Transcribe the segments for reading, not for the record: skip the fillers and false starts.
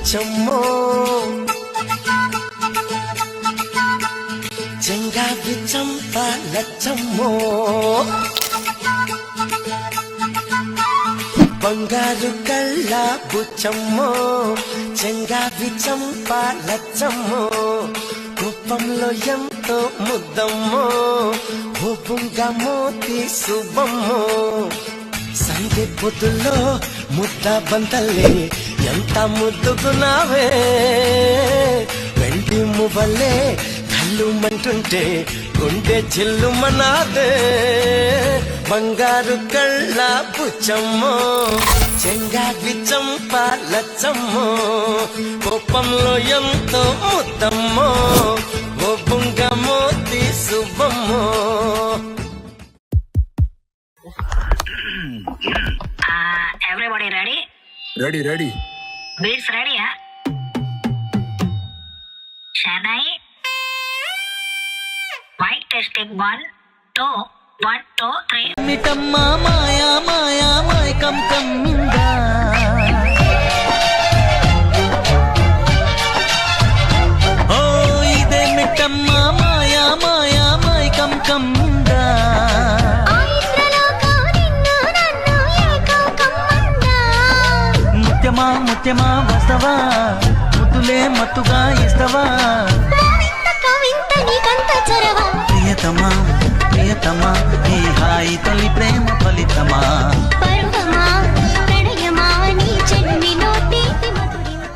బుచ్చమ్మో చెంగావి చంప లచ్చమ్మో బంగారు కళ్ళ బుచ్చమ్మో చెంగావి చంప లచ్చమ్మో కోపంలో ఎంతో ముద్దమ్మో హోపుంగా మోతి శుభమ్మో సంధి పొద్దుల్లో ముద్ద బంతల్లే ఎంత ముద్దుకున్నావే వెండి మువ్వలే కళ్ళు మంటుంటే గుండె చిల్లుమనాదే బంగారు కళ్ళ బుచ్చమ్మో చెంగావి చంప లచ్చమ్మో కోపంలో ఎంతో ముద్దమ్మో ఓ బుంగ Moti శుభమ్మో. Everybody ready? Ready. Beats ready, huh? Shanai? Mic testing 1, 2, 1, 2, 3. మిటమ్మా మాయా మాయా మైకం కమ్మిందా ఓ ఇదే మిటమ్మా మాయా మాయా మైకం కమ్మిందా ముత్యమా ముత్యమా వస్తవా ముద్దులే మత్తుగా ఇస్తవా ప్రియతమా ప్రియతమా ఈ హాయి తొలి ప్రేమ ఫలితమా పరువమా ప్రణయమా నీ చెన్నిలో తీపి మధురిమా.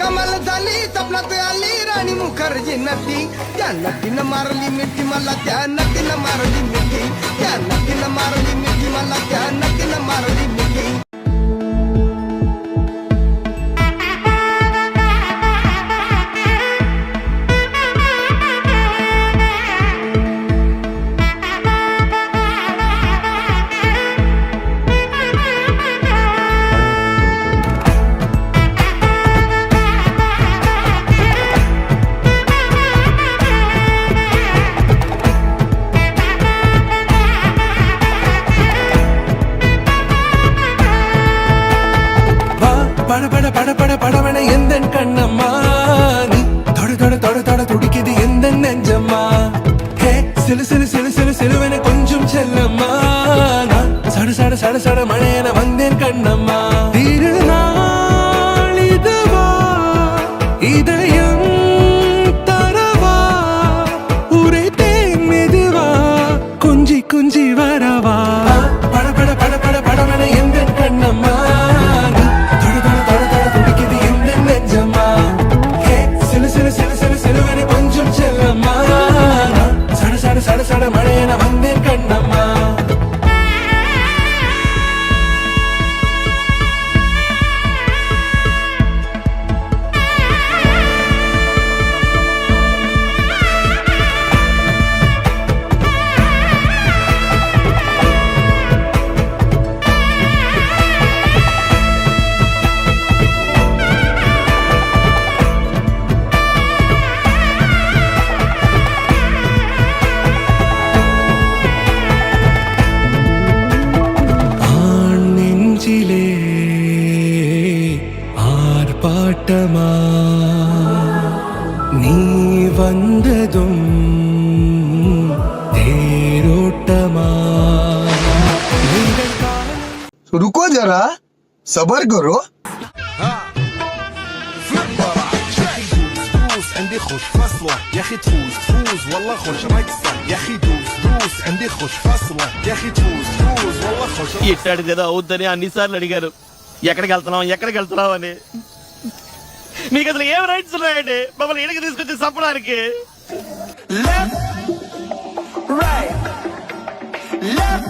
कमल झाली स्वप्नात आली राणी मुखर्जी नटी त्या नटीनं मारली मिठी मला त्या नटीनं मारली मिठी त्या नटीनं मारली मिठी मला त्या नटीनं मारली मिठी. படபட எந்தன் கண்ணம்மா நீ தொட துடிக்குது எந்தன் நெஞ்சம்மா ஹே சிலுவென கொஞ்சம் செல்லம்மா நான் சட மழையென வந்தேன் கண்ணம்மா திருநாள் இதுவா இதயம் தரவா உரைத்தேன் மெதுவா குஞ்சி வரவா படபட எந்தன் கண்ணம்மா கொஞ்சம் செல்லம்மா சட மழையென வந்தேன் கண்ணம்மா. ஆர்ப்பாட்டமா நீ வந்ததும் தேரோட்டமா. रुको जरा सबर करो. عندي خوش فصلة يا اخي تفوز تفوز والله خوش رقصة يا اخي دوس دوس عندي خوش فصلة يا اخي تفوز تفوز والله خوش ఇట్లాంటిది ఏదో అవుద్దని అన్నిసార్లు అడిగారు ఎక్కడికి వెళ్తున్నావు అని. మీకు అసలు ఏం రైట్స్ ఉన్నాయండి మమ్మల్ని ఇడికి తీసుకొచ్చి చంపడానికి? Left, right, left,